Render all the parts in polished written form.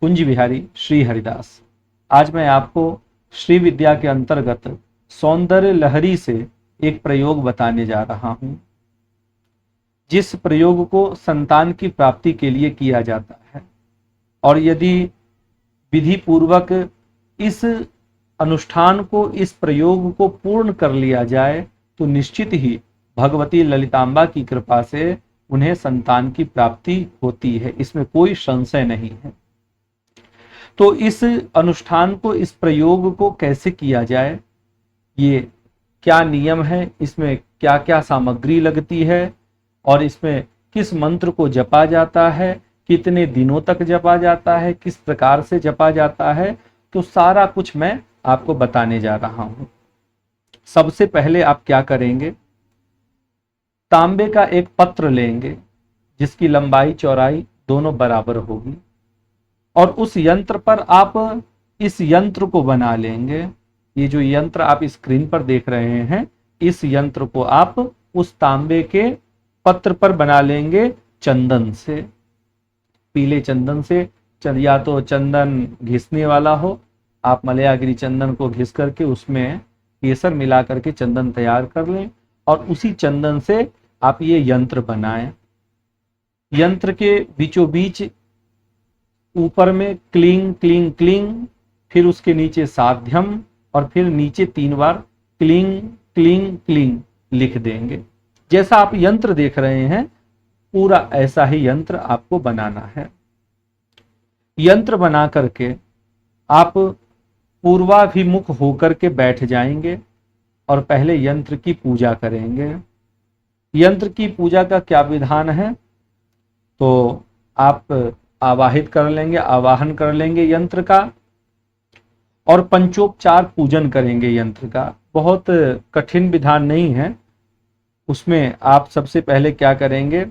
कुंज बिहारी श्री हरिदास। आज मैं आपको श्री विद्या के अंतर्गत सौंदर्य लहरी से एक प्रयोग बताने जा रहा हूं, जिस प्रयोग को संतान की प्राप्ति के लिए किया जाता है। और यदि विधि पूर्वक इस अनुष्ठान को, इस प्रयोग को पूर्ण कर लिया जाए तो निश्चित ही भगवती ललितांबा की कृपा से उन्हें संतान की प्राप्ति होती है, इसमें कोई संशय नहीं है। तो इस अनुष्ठान को, इस प्रयोग को कैसे किया जाए, ये क्या नियम है, इसमें क्या क्या सामग्री लगती है और इसमें किस मंत्र को जपा जाता है, कितने दिनों तक जपा जाता है, किस प्रकार से जपा जाता है, तो सारा कुछ मैं आपको बताने जा रहा हूं। सबसे पहले आप क्या करेंगे, तांबे का एक पत्र लेंगे जिसकी लंबाई चौड़ाई दोनों बराबर होगी और उस यंत्र पर आप इस यंत्र को बना लेंगे। ये जो यंत्र आप स्क्रीन पर देख रहे हैं, इस यंत्र को आप उस तांबे के पत्र पर बना लेंगे चंदन से, पीले चंदन से। या तो चंदन घिसने वाला हो, आप मलयागिरी चंदन को घिस करके उसमें केसर मिला करके चंदन तैयार कर लें और उसी चंदन से आप ये यंत्र बनाएं। यंत्र के बीचों बीच ऊपर में क्लीं क्लीं क्लीं, फिर उसके नीचे साध्यम और फिर नीचे 3 बार क्लीं क्लीं क्लीं लिख देंगे। जैसा आप यंत्र देख रहे हैं पूरा ऐसा ही यंत्र आपको बनाना है। यंत्र बना करके आप पूर्वाभिमुख होकर के बैठ जाएंगे और पहले यंत्र की पूजा करेंगे। यंत्र की पूजा का क्या विधान है, तो आप आवाहित कर लेंगे, आवाहन कर लेंगे यंत्र का और पंचोपचार पूजन करेंगे यंत्र का। बहुत कठिन विधान नहीं है। उसमें आप सबसे पहले क्या करेंगे,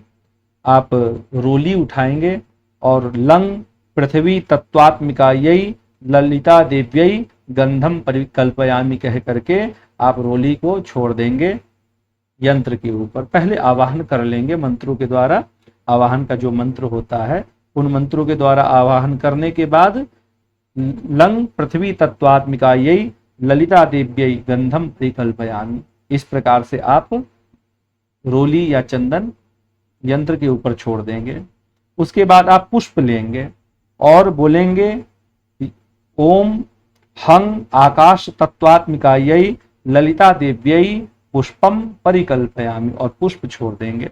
आप रोली उठाएंगे और लंग पृथ्वी तत्वात्मिकायै ललिता देव्यै गंधम परिकल्पयामि कह करके आप रोली को छोड़ देंगे यंत्र के ऊपर। पहले आवाहन कर लेंगे मंत्रों के द्वारा। आवाहन का जो मंत्र होता है उन मंत्रों के द्वारा आवाहन करने के बाद लंग पृथ्वी तत्वात्मिकायै ललिता देव्यै गंधम परिकल्पयामि, इस प्रकार से आप रोली या चंदन यंत्र के ऊपर छोड़ देंगे। उसके बाद आप पुष्प लेंगे और बोलेंगे ओम हंग आकाश तत्वात्मिकायै ललिता देव्यै पुष्पम परिकल्पयामि और पुष्प छोड़ देंगे।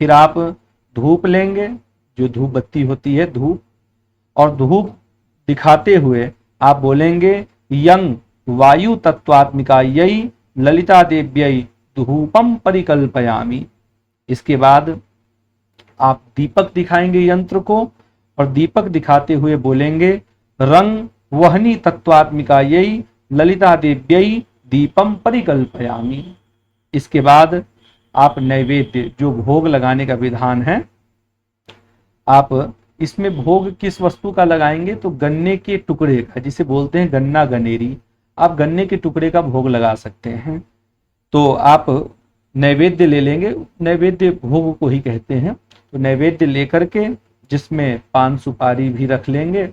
फिर आप धूप लेंगे, जो धूप बत्ती होती है धूप, और धूप दिखाते हुए आप बोलेंगे यंग वायु तत्वात्मिकायै ललिता देव्यै धूपम परिकल्पयामि। इसके बाद आप दीपक दिखाएंगे यंत्र को और दीपक दिखाते हुए बोलेंगे रंग वहनी तत्वात्मिकायै ललिता देव्यै दीपम परिकल्पयामि। इसके बाद आप नैवेद्य, जो भोग लगाने का विधान है, आप इसमें भोग किस वस्तु का लगाएंगे, तो गन्ने के टुकड़े का, जिसे बोलते हैं गन्ना गनेरी, आप गन्ने के टुकड़े का भोग लगा सकते हैं। तो आप नैवेद्य ले लेंगे, नैवेद्य भोग को ही कहते हैं। तो नैवेद्य लेकर के जिसमें पान सुपारी भी रख लेंगे,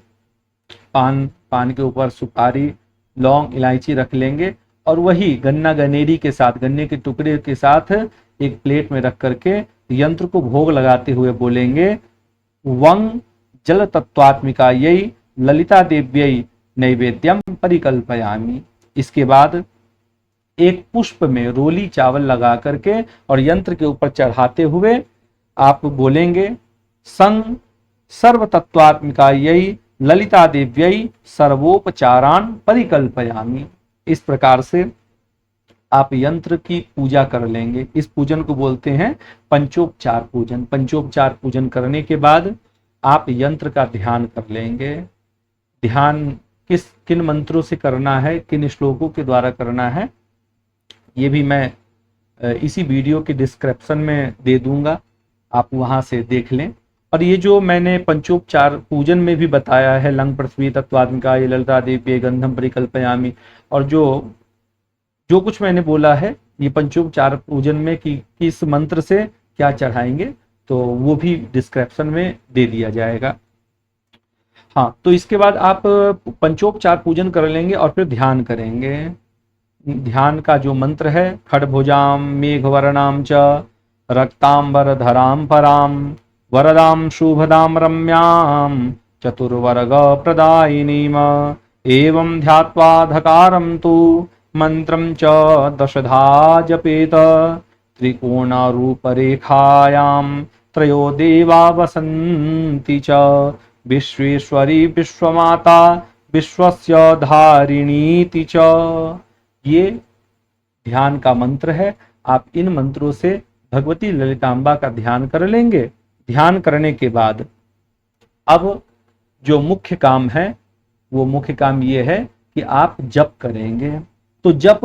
पान के ऊपर सुपारी लौंग इलायची रख लेंगे और वही गन्ना गनेरी के साथ, गन्ने के टुकड़े के साथ एक प्लेट में रख करके यंत्र को भोग लगाते हुए बोलेंगे वंग जल तत्वात्मिकायै ललिता देव्यै नैवेद्यम परिकल्पयामि। इसके बाद एक पुष्प में रोली चावल लगा करके और यंत्र के ऊपर चढ़ाते हुए आप बोलेंगे संग सर्व तत्वात्मिकायै ललिता देव्यै सर्वोपचारान परिकल्पयामि। इस प्रकार से आप यंत्र की पूजा कर लेंगे। इस पूजन को बोलते हैं पंचोपचार पूजन। पंचोपचार पूजन करने के बाद आप यंत्र का ध्यान कर लेंगे। ध्यान किन मंत्रों से करना है, किन श्लोकों के द्वारा करना है, ये भी मैं इसी वीडियो के डिस्क्रिप्शन में दे दूंगा, आप वहां से देख लें। और ये जो मैंने पंचोपचार पूजन में भी बताया है, लंग पृथ्वी तत्वात्मिकायै ललिता देव्यै गंधम परिकल्पयामि, और जो कुछ मैंने बोला है ये पंचोपचार पूजन में कि किस मंत्र से क्या चढ़ाएंगे, तो वो भी डिस्क्रिप्शन में दे दिया जाएगा। हाँ, तो इसके बाद आप पंचोपचार पूजन कर लेंगे और फिर ध्यान करेंगे। ध्यान का जो मंत्र है, खड्भुजाम मेघवर्णाम च रक्तांबर धराम पराम वरदाम शुभदाम रम्याम चतुर्वर्ग प्रदायिनीम एवं ध्यात्वा धकारं तु मंत्रं च दशधा जपेत त्रिकोणरूपरेखायां त्रयो देवा वसन्ति च विश्वेश्वरी विश्वमाता विश्वस्य धारिणीति च। ये ध्यान का मंत्र है। आप इन मंत्रों से भगवती ललितांबा का ध्यान कर लेंगे। ध्यान करने के बाद अब जो मुख्य काम है, वो मुख्य काम ये है कि आप जप करेंगे। तो जप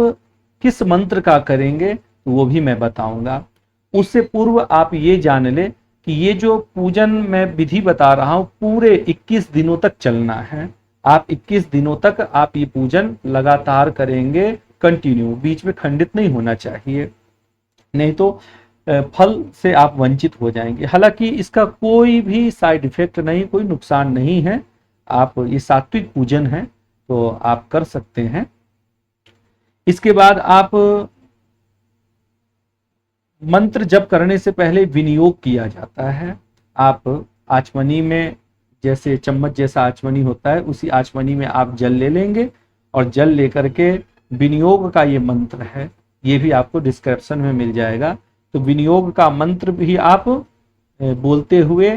किस मंत्र का करेंगे वो भी मैं बताऊंगा। उससे पूर्व आप ये जान ले कि ये जो पूजन मैं विधि बता रहा हूं पूरे 21 दिनों तक चलना है। आप 21 दिनों तक आप ये पूजन लगातार करेंगे, कंटिन्यू, बीच में खंडित नहीं होना चाहिए, नहीं तो फल से आप वंचित हो जाएंगे। हालांकि इसका कोई भी साइड इफेक्ट नहीं, कोई नुकसान नहीं है। आप ये सात्विक पूजन है तो आप कर सकते हैं। इसके बाद आप मंत्र जप करने से पहले विनियोग किया जाता है। आप आचमनी में, जैसे चम्मच जैसा आचमनी होता है, उसी आचमनी में आप जल ले लेंगे और जल लेकर के विनियोग का ये मंत्र है, ये भी आपको डिस्क्रिप्शन में मिल जाएगा। तो विनियोग का मंत्र भी आप बोलते हुए,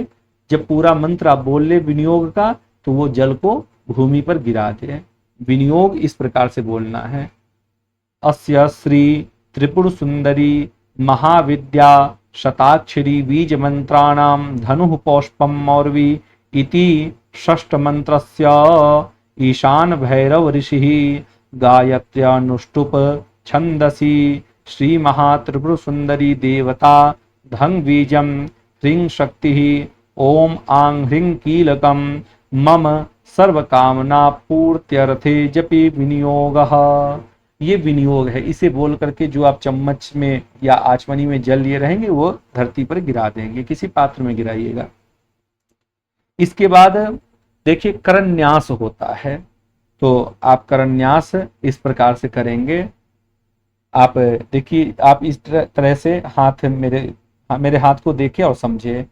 जब पूरा मंत्र आप बोल ले विनियोग का, तो वो जल को भूमि पर गिरा दे। विनियोग इस प्रकार से बोलना है, अस्य श्री त्रिपुर सुंदरी महाविद्या शताक्षरी बीज मंत्राणाम धनु पौष्पम मौर्वी इति षष्ठ मंत्रस्य ईशान भैरव ऋषि गायत्र्यानुष्टुप छंदसी श्री महात्रिपुर सुंदरी देवता धंग बीजम ह्रीं शक्ति ओम आंग ह्रीं कीलकम मम सर्व कामना पूर्त्यर्थे जपि विनियोगः। ये विनियोग है। इसे बोल करके जो आप चम्मच में या आचमनी में जल लिए रहेंगे वो धरती पर गिरा देंगे, किसी पात्र में गिराइएगा। इसके बाद देखिए करन्यास होता है, तो आप करन्यास इस प्रकार से करेंगे। आप देखिए, आप इस तरह से हाथ मेरे हाथ को देखें और समझे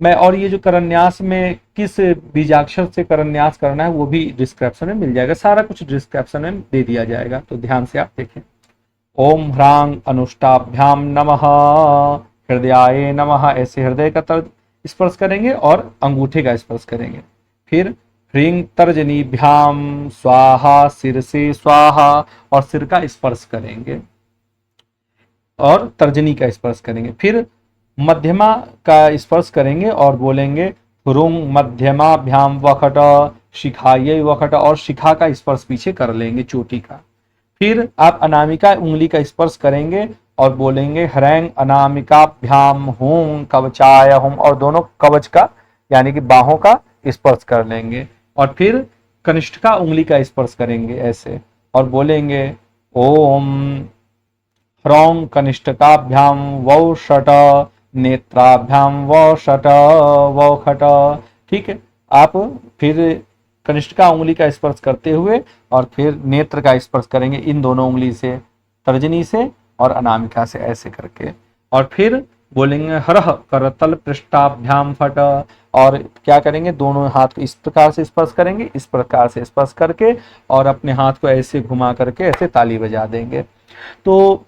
मैं। और ये जो करन्यास में किस बीजाक्षर से करन्यास करना है वो भी डिस्क्रिप्शन में मिल जाएगा, सारा कुछ डिस्क्रिप्शन में दे दिया जाएगा, तो ध्यान से आप देखें। ओम ह्रांग अनुष्टाभ्याम नमः हृदयाय नमः, ऐसे हृदय का तर्ज स्पर्श करेंगे और अंगूठे का स्पर्श करेंगे। फिर ह्रीं तर्जनीभ्याम स्वाहा, सिर से स्वाहा और सिर का स्पर्श करेंगे और तर्जनी का स्पर्श करेंगे। फिर मध्यमा का स्पर्श करेंगे और बोलेंगे ह्रूंग मध्यमाभ्याम वखट शिखायै वखट, और शिखा का स्पर्श पीछे कर लेंगे, चोटी का। फिर आप अनामिका उंगली का स्पर्श करेंगे और बोलेंगे ह्रैंग अनामिकाभ्याम हूं कवचाय हुम, और दोनों कवच का यानी कि बाहों का स्पर्श कर लेंगे। और फिर कनिष्ठिका उंगली का स्पर्श करेंगे ऐसे और बोलेंगे ओम ह्रौं कनिष्ठकाभ्याम वौ षट नेत्राभ्याम वौ षट वौ खट। ठीक है, आप फिर कनिष्ठिका उंगली का स्पर्श करते हुए और फिर नेत्र का स्पर्श करेंगे इन दोनों उंगली से, तर्जनी से और अनामिका से, ऐसे करके। और फिर बोलेंगे हरह करतल पृष्ठाभ्याम फट, और क्या करेंगे दोनों हाथ इस प्रकार से स्पर्श करेंगे, इस प्रकार से स्पर्श करके और अपने हाथ को ऐसे घुमा करके ऐसे ताली बजा देंगे। तो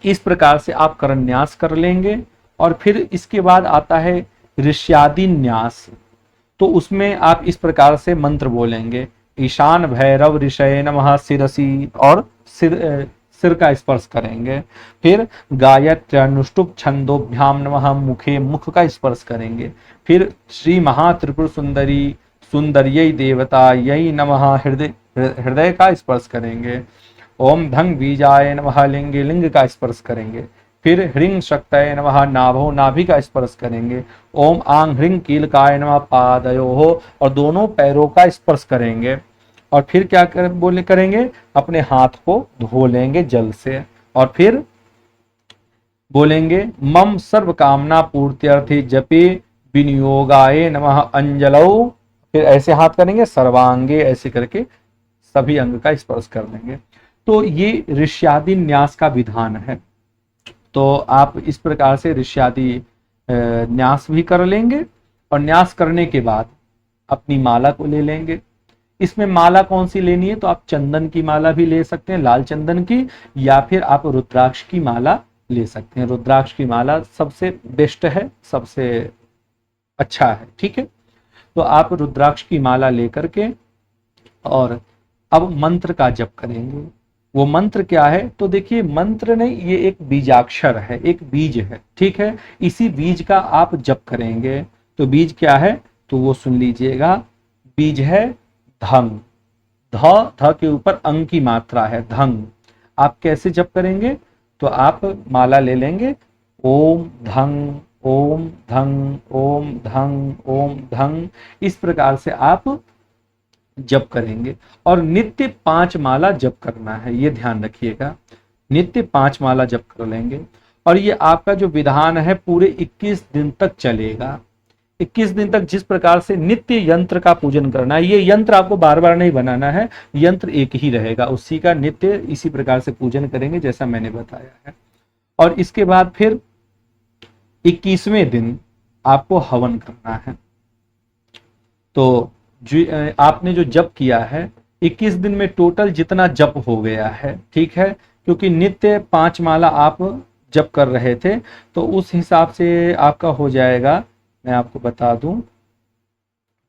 इस प्रकार से आप करन्यास कर लेंगे। और फिर इसके बाद आता है ऋष्यादि न्यास, तो उसमें आप इस प्रकार से मंत्र बोलेंगे ईशान भैरव ऋषये नमः शिरसी, और सिर का स्पर्श करेंगे। फिर गायत्र्यानुष्टुप छंदोभ्याम नमः मुखे, मुख का स्पर्श करेंगे। फिर श्री महात्रिपुर सुंदरी सुंदर्यै देवता यही नमः हृदय का स्पर्श करेंगे। ओम धंग बीजाय नमः लिंगे, लिंग का स्पर्श करेंगे। फिर ह्रीं शक्तये नमः नाभो, नाभि का स्पर्श करेंगे। ओम आंग ह्रीं कीलकाय नमः पादयोः, और दोनों पैरों का स्पर्श करेंगे। और फिर क्या करेंगे अपने हाथ को धो लेंगे जल से और फिर बोलेंगे मम सर्व कामना पूर्त्यर्थे जपे विनियोगाय नमः अंजलौ फिर ऐसे हाथ करेंगे, सर्वांगे ऐसे करके सभी अंग का स्पर्श कर देंगे। तो ये ऋष्यादि न्यास का विधान है। तो आप इस प्रकार से ऋष्यादि न्यास भी कर लेंगे, और न्यास करने के बाद अपनी माला को ले लेंगे। इसमें माला कौन सी लेनी है, तो आप चंदन की माला भी ले सकते हैं, लाल चंदन की, या फिर आप रुद्राक्ष की माला ले सकते हैं। रुद्राक्ष की माला सबसे बेस्ट है, सबसे अच्छा है, ठीक है। तो आप रुद्राक्ष की माला लेकर के और अब मंत्र का जप करेंगे। वो मंत्र क्या है, तो देखिए मंत्र नहीं, ये एक बीजाक्षर है, एक बीज है, ठीक है। इसी बीज का आप जप करेंगे। तो बीज क्या है, तो वो सुन लीजिएगा। बीज है धंग। ध ध के ऊपर अंग की मात्रा है, धंग। आप कैसे जप करेंगे, तो आप माला ले लेंगे, ओम धंग ओम धंग ओम धंग ओम धंग, इस प्रकार से आप जप करेंगे। और नित्य 5 माला जप करना है, ये ध्यान रखिएगा। नित्य 5 माला जप कर लेंगे, और ये आपका जो विधान है पूरे 21 दिन तक चलेगा। 21 दिन तक जिस प्रकार से नित्य यंत्र का पूजन करना है, ये यंत्र आपको बार बार नहीं बनाना है, यंत्र एक ही रहेगा, उसी का नित्य इसी प्रकार से पूजन करेंगे जैसा मैंने बताया है। और इसके बाद फिर 21वें दिन आपको हवन करना है। तो जो आपने जो जप किया है 21 दिन में टोटल जितना जप हो गया है, ठीक है, क्योंकि नित्य 5 माला आप जप कर रहे थे, तो उस हिसाब से आपका हो जाएगा। मैं आपको बता दूं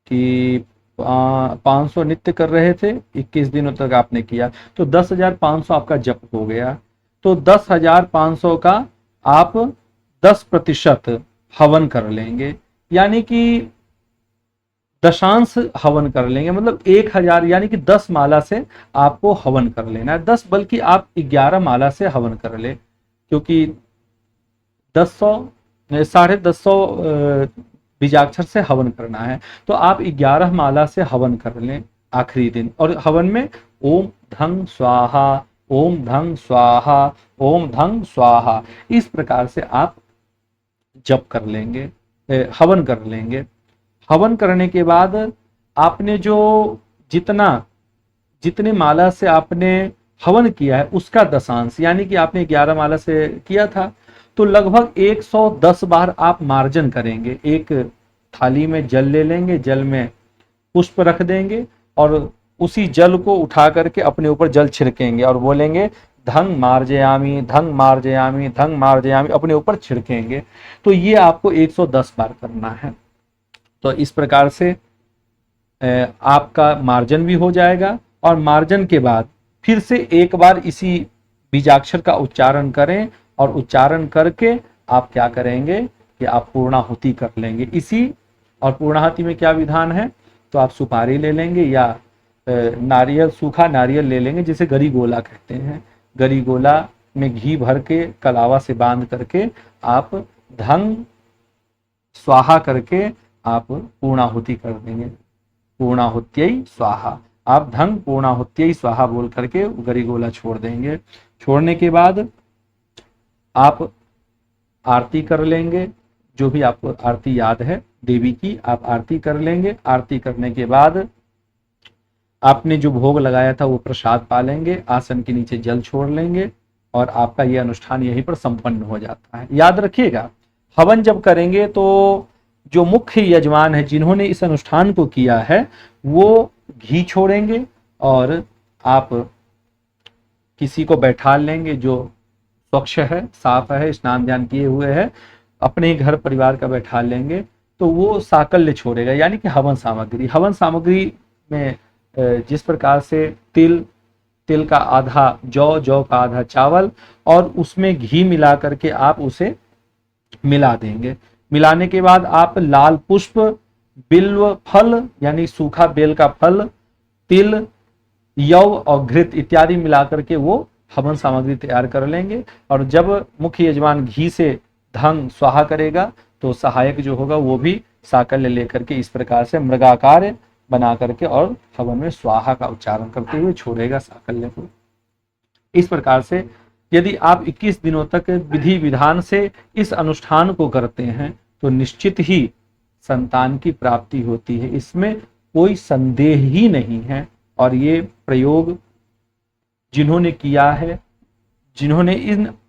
कि 500 नित्य कर रहे थे, 21 दिनों तक आपने किया, तो 10,500 आपका जप हो गया। तो 10,500 का आप 10% हवन कर लेंगे, यानी कि दशांश हवन कर लेंगे, मतलब 1000, यानी कि 10 माला से आपको हवन कर लेना है। 10 बल्कि आप 11 माला से हवन कर ले, क्योंकि 1,500 बीजाक्षर से हवन करना है। तो आप 11 माला से हवन कर लें आखिरी दिन। और हवन में ओम धंग स्वाहा, ओम धंग स्वाहा, ओम धंग स्वाहा, इस प्रकार से आप जप कर लेंगे, हवन कर लेंगे। हवन करने के बाद आपने जो जितने माला से आपने हवन किया है उसका दशांश, यानी कि आपने 11 माला से किया था, तो लगभग 110 बार आप मार्जन करेंगे। एक थाली में जल ले लेंगे, जल में पुष्प रख देंगे, और उसी जल को उठा करके अपने ऊपर जल छिड़केंगे और बोलेंगे धंग मार्जयामी, धंग मार्जयामी, धंग मार्जयामी, अपने ऊपर छिड़केंगे। तो ये आपको 110 बार करना है। तो इस प्रकार से आपका मार्जन भी हो जाएगा, और मार्जन के बाद फिर से एक बार इसी बीजाक्षर का उच्चारण करें, और उच्चारण करके आप क्या करेंगे कि आप पूर्णाहुति कर लेंगे इसी। और पूर्णाहुति में क्या विधान है, तो आप सुपारी ले लेंगे या नारियल, सूखा नारियल ले लेंगे, जिसे गरी गोला कहते हैं। गरी गोला में घी भर के कलावा से बांध करके आप धंग स्वाहा करके आप पूर्णाहुति कर देंगे। पूर्णाहुत्यै स्वाहा, आप धंग पूर्णाहुत्यै स्वाहा बोल करके गरी गोला छोड़ देंगे। छोड़ने के बाद आप आरती कर लेंगे, जो भी आपको आरती याद है देवी की, आप आरती कर लेंगे। आरती करने के बाद आपने जो भोग लगाया था वो प्रसाद पा लेंगे, आसन के नीचे जल छोड़ लेंगे, और आपका ये अनुष्ठान यहीं पर संपन्न हो जाता है। याद रखिएगा, हवन जब करेंगे तो जो मुख्य यजमान है, जिन्होंने इस अनुष्ठान को किया है, वो घी छोड़ेंगे, और आप किसी को बैठा लेंगे जो स्वच्छ है, साफ है, स्नान ध्यान किए हुए है, अपने ही घर परिवार का बैठा लेंगे, तो वो साकल्य छोड़ेगा, यानी कि हवन सामग्री। हवन सामग्री में जिस प्रकार से तिल का आधा जौ का आधा चावल, और उसमें घी मिला करके आप उसे मिला देंगे। मिलाने के बाद आप लाल पुष्प, बिल्व फल यानी सूखा बेल का फल, तिल, यव और घृत इत्यादि मिलाकर के वो हवन सामग्री तैयार कर लेंगे। और जब मुख्य यजमान घी से धंग स्वाहा करेगा, तो सहायक जो होगा वो भी साकल्य लेकर के इस प्रकार से मृगाकार बना करके और हवन में स्वाहा का उच्चारण करते हुए छोड़ेगा साकल्य को। इस प्रकार से यदि आप 21 दिनों तक विधि विधान से इस अनुष्ठान को करते हैं, तो निश्चित ही संतान की प्राप्ति होती है। इसमें कोई संदेह ही नहीं है। और ये प्रयोग जिन्होंने किया है, जिन्होंने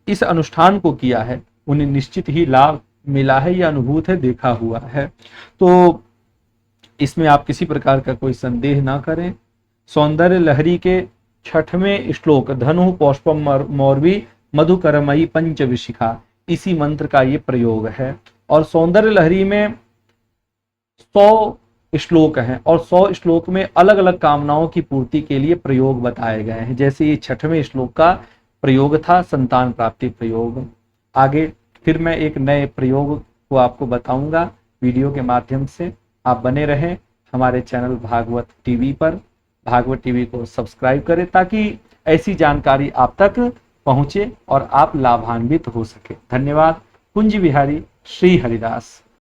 इस अनुष्ठान को किया है, उन्हें निश्चित ही लाभ मिला है, यह अनुभूत है, देखा हुआ है। तो इसमें आप किसी प्रकार का कोई संदेह ना करें। सौंदर्य लहरी के 6वें श्लोक धनु पौष्पम मौर्वी मधुकरमयी पंचविशिखा, इसी मंत्र का ये प्रयोग है। और सौंदर्य लहरी में 100 श्लोक हैं और 100 श्लोक में अलग अलग कामनाओं की पूर्ति के लिए प्रयोग बताए गए हैं। जैसे ये 6वें श्लोक का प्रयोग था संतान प्राप्ति प्रयोग। आगे फिर मैं एक नए प्रयोग को आपको बताऊंगा वीडियो के माध्यम से। आप बने रहें हमारे चैनल भागवत टीवी पर। भागवत टीवी को सब्सक्राइब करें ताकि ऐसी जानकारी आप तक पहुंचे और आप लाभान्वित हो सके। धन्यवाद। कुंज बिहारी श्री हरिदास।